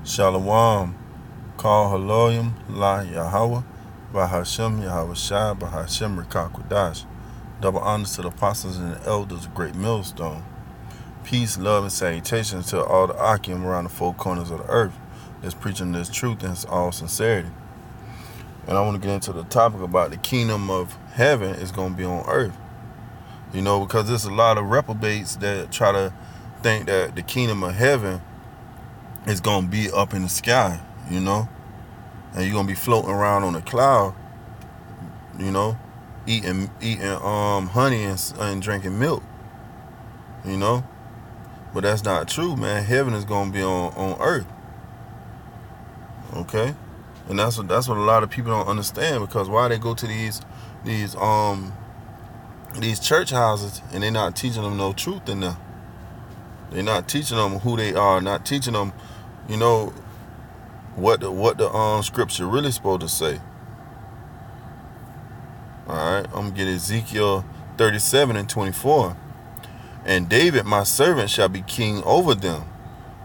Shalom. Call Haloyim La Yahweh. Bahashem Yahweh Shai. Bahashem Rikakwadash. Double honors to the apostles and the elders of Great Millstone. Peace, love, and salutations to all the Akim around the four corners of the earth that's preaching this truth in all sincerity. And I want to get into the topic about the kingdom of heaven is going to be on earth. You know, because there's a lot of reprobates that try to think that the kingdom of heaven is going to be up in the sky, you know, and you're going to be floating around on a cloud, you know, eating honey and drinking milk, you know. But that's not true, man. Heaven is going to be on earth. Okay? And that's what a lot of people don't understand, because why they go to these church houses and they're not teaching them no truth in there. They're not teaching them who they are, not teaching them, you know, what the scripture really supposed to say. Alright, I'm gonna get Ezekiel 37:24. And David, my servant, shall be king over them.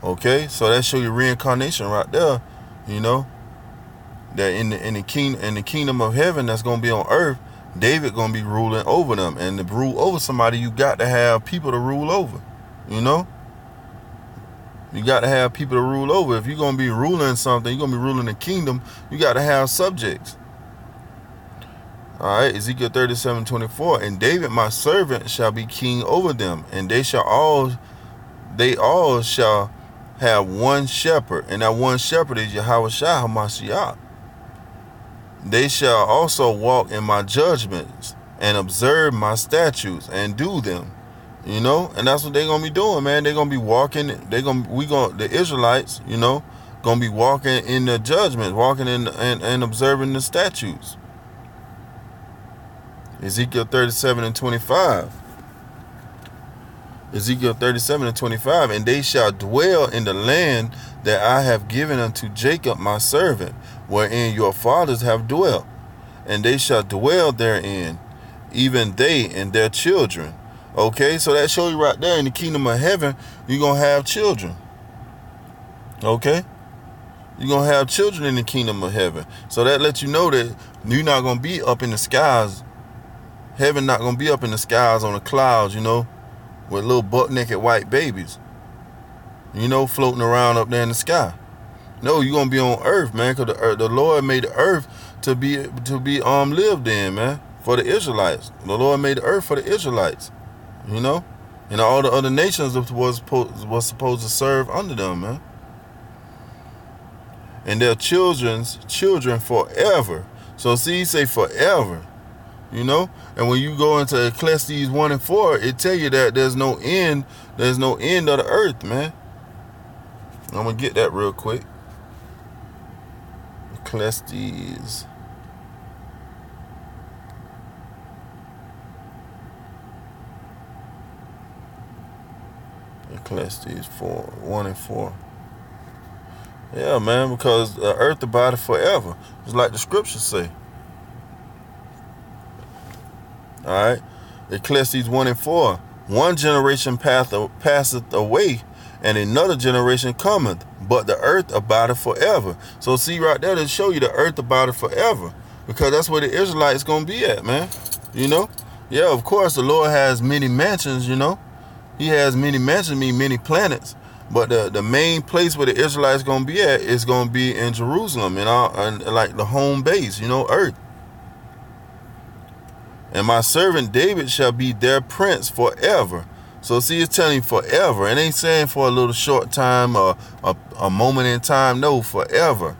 Okay, so that show you reincarnation right there. You know, that in the kingdom of heaven that's gonna be on earth, David gonna be ruling over them. And to rule over somebody, you got to have people to rule over. You know, you got to have people to rule over. If you're gonna be ruling something, you're gonna be ruling the kingdom, you got to have subjects. All right, Ezekiel 37:24. And David, my servant, shall be king over them, and they all shall have one shepherd, and that one shepherd is Yahweh Shai HaMashiach. They shall also walk in my judgments and observe my statutes and do them. You know, and that's what they're gonna be doing, man. They're gonna be walking. The Israelites, you know, gonna be walking in the judgments, walking in and observing the statutes. Ezekiel 37:25. Ezekiel 37:25. And they shall dwell in the land that I have given unto Jacob my servant, wherein your fathers have dwelt, and they shall dwell therein, even they and their children. Okay, so that show you right there, in the kingdom of heaven, you're gonna have children. Okay, you're gonna have children in the kingdom of heaven. So that lets you know that you're not gonna be up in the skies. Heaven not gonna be up in the skies on the clouds, you know, with little butt-naked white babies, you know, floating around up there in the sky. No, you're gonna be on earth, man, because the Lord made the earth to be lived in, man, for the Israelites. The Lord made the earth for the Israelites, you know, and all the other nations was supposed to serve under them, man, and their children's children forever. So see, he say forever. You know, and when you go into Ecclesiastes 1:4, it tell you that there's no end of the earth, man. I'm gonna get that real quick. Ecclesiastes 1:4. Yeah, man, because the earth abideth forever. It's like the scriptures say. All right, Ecclesiastes 1:4. One generation passeth away, and another generation cometh, but the earth abideth forever. So see right there, to show you the earth abideth forever, because that's where the Israelites gonna be at, man. You know, yeah, of course the Lord has many mansions. You know, He has many mansions, many planets. But the main place where the Israelites gonna be at is gonna be in Jerusalem, and like the home base, you know, earth. And my servant David shall be their prince forever. So see, it's telling you forever. It ain't saying for a little short time or a moment in time. No, forever.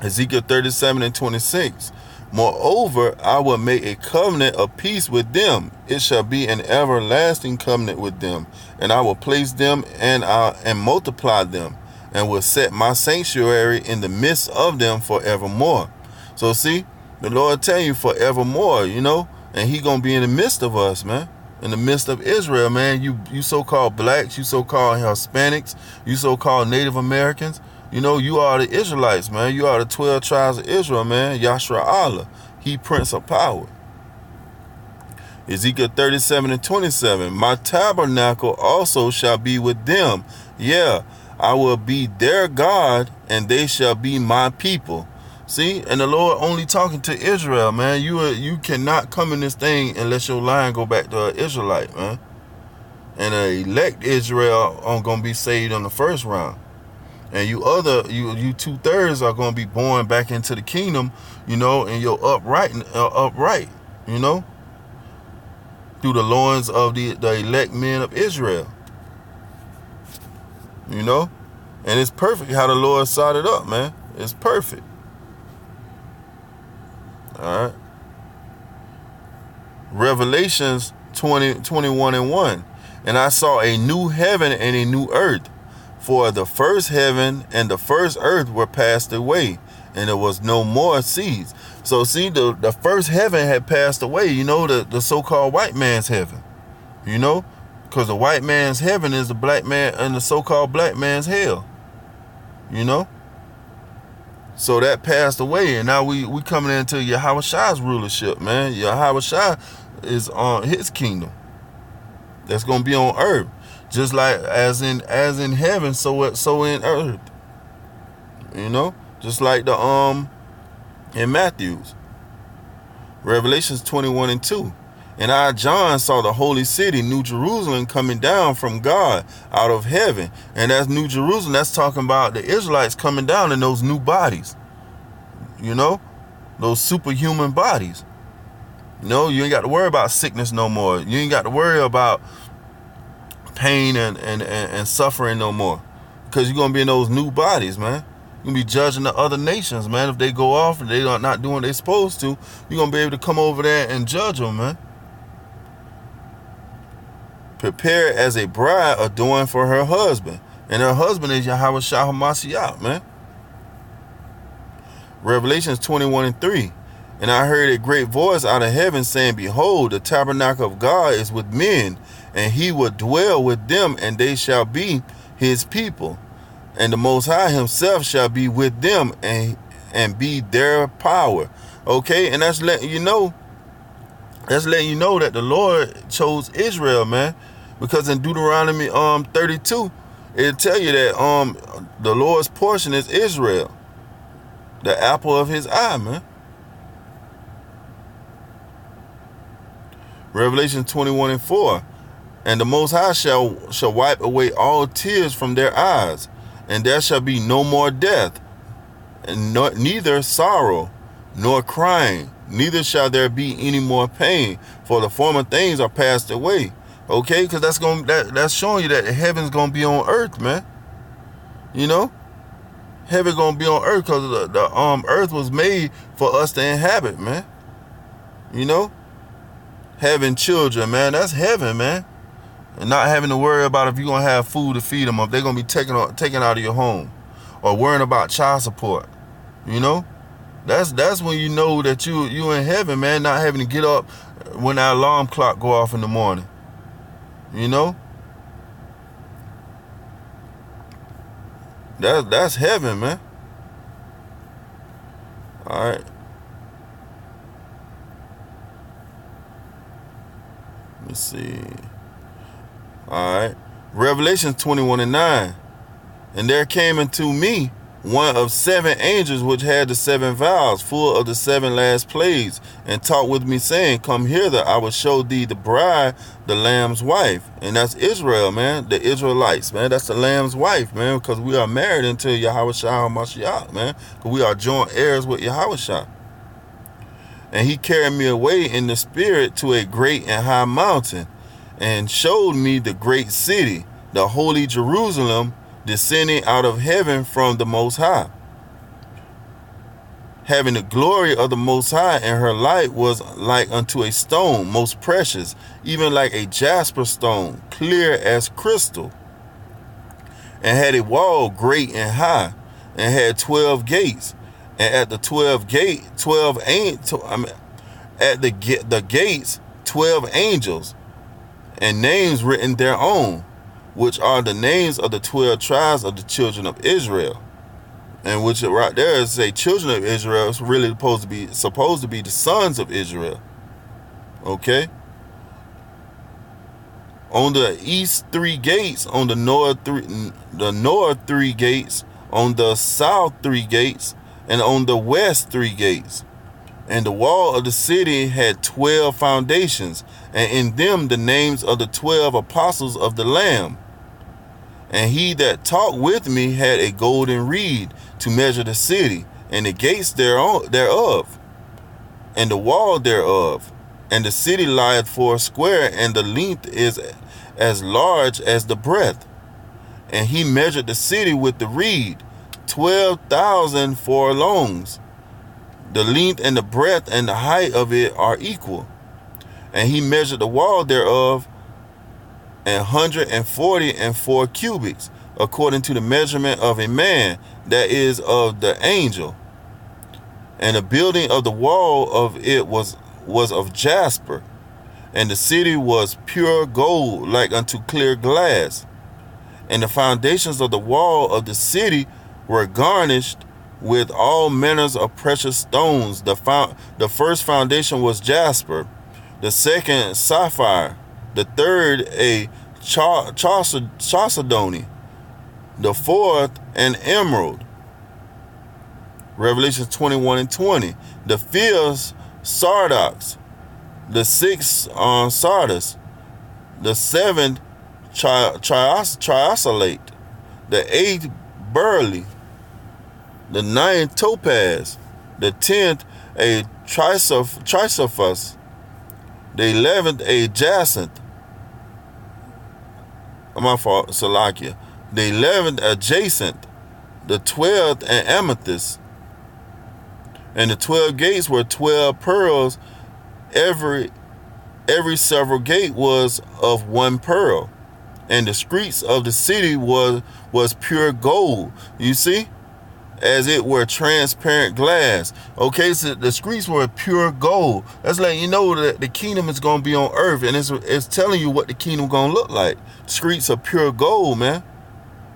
Ezekiel 37:26. Moreover, I will make a covenant of peace with them. It shall be an everlasting covenant with them. And I will place them and multiply them, and will set my sanctuary in the midst of them forevermore. So see, the Lord tell you forevermore, you know, and He gonna be in the midst of us, man, in the midst of Israel, man. You so-called blacks, you so-called Hispanics, you so-called Native Americans, you know, you are the Israelites, man. You are the 12 tribes of Israel, man. Yashra Allah, He Prince of Power. Ezekiel 37:27. My tabernacle also shall be with them. Yeah, I will be their God, and they shall be my people. See, and the Lord only talking to Israel, man. You cannot come in this thing unless your line go back to an Israelite, man. And elect Israel are gonna be saved on the first round. And you 2/3 are gonna be born back into the kingdom, and you're upright, through the loins of the elect men of Israel. And it's perfect how the Lord set it up, man. It's perfect. All right. Revelations 20:21-1. And I saw a new heaven and a new earth, for the first heaven and the first earth were passed away, and there was no more seas. So see, the first heaven had passed away, the so-called white man's heaven, because the white man's heaven is the black man and the so-called black man's hell, So that passed away, and now we coming into Yahweh-Shai's rulership, man. Yahweh-Shai is on his kingdom. That's gonna be on earth, just like as in heaven, so in earth. Just like in Matthew's. Revelations 21:2. And I, John, saw the holy city, New Jerusalem, coming down from God out of heaven. And that's New Jerusalem. That's talking about the Israelites coming down in those new bodies. Those superhuman bodies. You ain't got to worry about sickness no more. You ain't got to worry about pain and suffering no more. Because you're going to be in those new bodies, man. You're going to be judging the other nations, man. If they go off and they are not doing what they're supposed to, you're going to be able to come over there and judge them, man. Prepared as a bride adorned for her husband. And her husband is Yahweh Shah HaMashiach, man. Revelations 21:3. And I heard a great voice out of heaven saying, Behold, the tabernacle of God is with men, and he will dwell with them, and they shall be his people. And the Most High himself shall be with them and be their power. Okay, and that's letting you know that the Lord chose Israel, man. Because in Deuteronomy 32, it'll tell you that the Lord's portion is Israel, the apple of his eye, man. Revelation 21:4. And the Most High shall wipe away all tears from their eyes, and there shall be no more death, and neither sorrow nor crying, neither shall there be any more pain, for the former things are passed away. Okay, because that's showing you that heaven's gonna be on earth, man. Heaven gonna be on earth because the earth was made for us to inhabit, man. Having children, man, that's heaven, man. And not having to worry about if you're gonna have food to feed them, or if they're gonna be taken out of your home, or worrying about child support. That's when you know that you in heaven, man. Not having to get up when that alarm clock go off in the morning. That's heaven, man. All right. Let me see. All right. Revelation 21:9. And there came unto me one of 7 angels which had the 7 vials full of the 7 last plagues, and talked with me, saying, Come hither, I will show thee the bride, the Lamb's wife. And that's Israel, man. The Israelites, man. That's the Lamb's wife, man, because we are married into Yahweh Shah HaMashiach, man. Because we are joint heirs with Yahweh Shah. And he carried me away in the spirit to a great and high mountain, and showed me the great city, the holy Jerusalem, descending out of heaven from the Most High, having the glory of the Most High, and her light was like unto a stone, most precious, even like a jasper stone, clear as crystal, and had a wall great and high, and had 12 gates, and at the 12 gate, 12 at the gates 12 angels, and names written thereon, which are the names of the 12 tribes of the children of Israel. And which right there is say children of Israel is really supposed to be the sons of Israel. Okay? On the east 3 gates, on the north 3 gates, on the south 3 gates, and on the west 3 gates. And the wall of the city had 12 foundations, and in them the names of the 12 apostles of the Lamb. And he that talked with me had a golden reed to measure the city, and the gates thereof, and the wall thereof. And the city lieth 4 and the length is as large as the breadth. And he measured the city with the reed, 12,000 furlongs. The length and the breadth and the height of it are equal. And he measured the wall thereof 144 cubits, according to the measurement of a man, that is of the angel. And the building of the wall of it was of jasper, and the city was pure gold, like unto clear glass. And the foundations of the wall of the city were garnished with all manners of precious stones. The first foundation was jasper, the second sapphire, the third a chalcedony, the fourth an emerald. Revelation 21:20. The fifth sardox, the sixth sardis, the seventh triasolate, the eighth beryl, the ninth topaz, the 10th a chrysoprase, the 11th a jacinth. My fault, Salakia. The 11th a jacinth, the 12th an amethyst. And the 12 gates were 12 pearls. Every several gate was of 1 pearl. And the streets of the city was pure gold. You see? As it were transparent glass. Okay, so the streets were pure gold. That's letting you know that the kingdom is going to be on earth. And it's telling you what the kingdom going to look like. Streets are pure gold, man.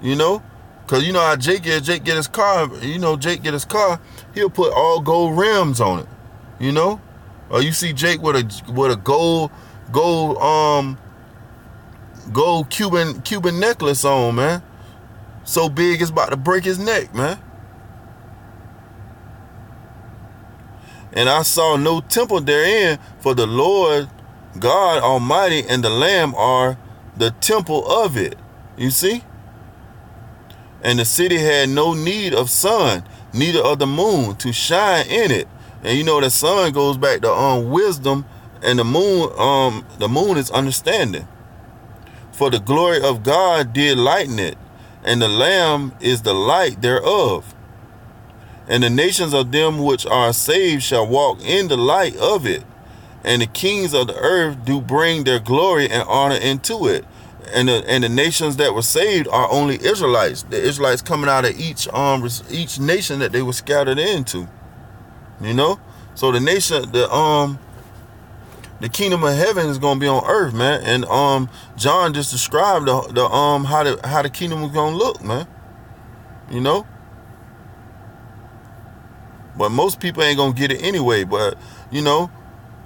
You know? Because you know how Jake is. Jake get his car. You know, Jake get his car. He'll put all gold rims on it. You know? Or you see Jake with a gold Cuban necklace on, man. So big it's about to break his neck, man. And I saw no temple therein, for the Lord God Almighty and the Lamb are the temple of it. You see? And the city had no need of sun, neither of the moon, to shine in it. And you know the sun goes back to wisdom, and the moon is understanding. For the glory of God did lighten it, and the Lamb is the light thereof. And the nations of them which are saved shall walk in the light of it. And the kings of the earth do bring their glory and honor into it. And the nations that were saved are only Israelites. The Israelites coming out of each nation that they were scattered into. You know? So the nation, the kingdom of heaven is gonna be on earth, man. And John just described how the kingdom was gonna look, man. You know? But most people ain't gonna get it anyway. But you know,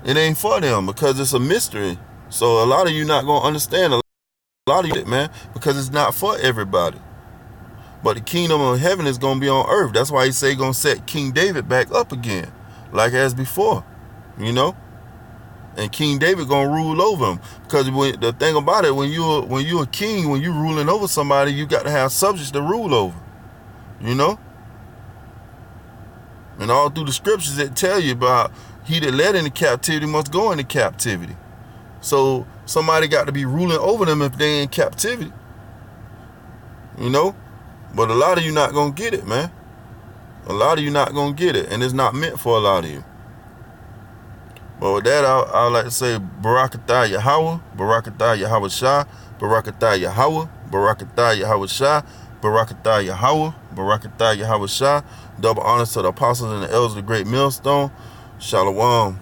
it ain't for them because it's a mystery. So a lot of you not gonna understand a lot of it, man, because it's not for everybody. But the kingdom of heaven is gonna be on earth. That's why he say gonna set King David back up again, like as before. You know, and King David gonna rule over him. Because the thing about it, when you're a king, when you ruling over somebody, you got to have subjects to rule over. You know. And all through the scriptures that tell you about he that led into captivity must go into captivity. So somebody got to be ruling over them if they in captivity. You know? But a lot of you not going to get it, man. A lot of you not going to get it. And it's not meant for a lot of you. But with that, I would like to say Barakatah Yahweh, Barakatah Yahweh Shah, Barakatah Yahweh, Barakatah Yahweh Shah, Barakatah Yahweh, Barakatah Yahweh Shah. Double honors to the apostles and the elders of the great millstone. Shalom.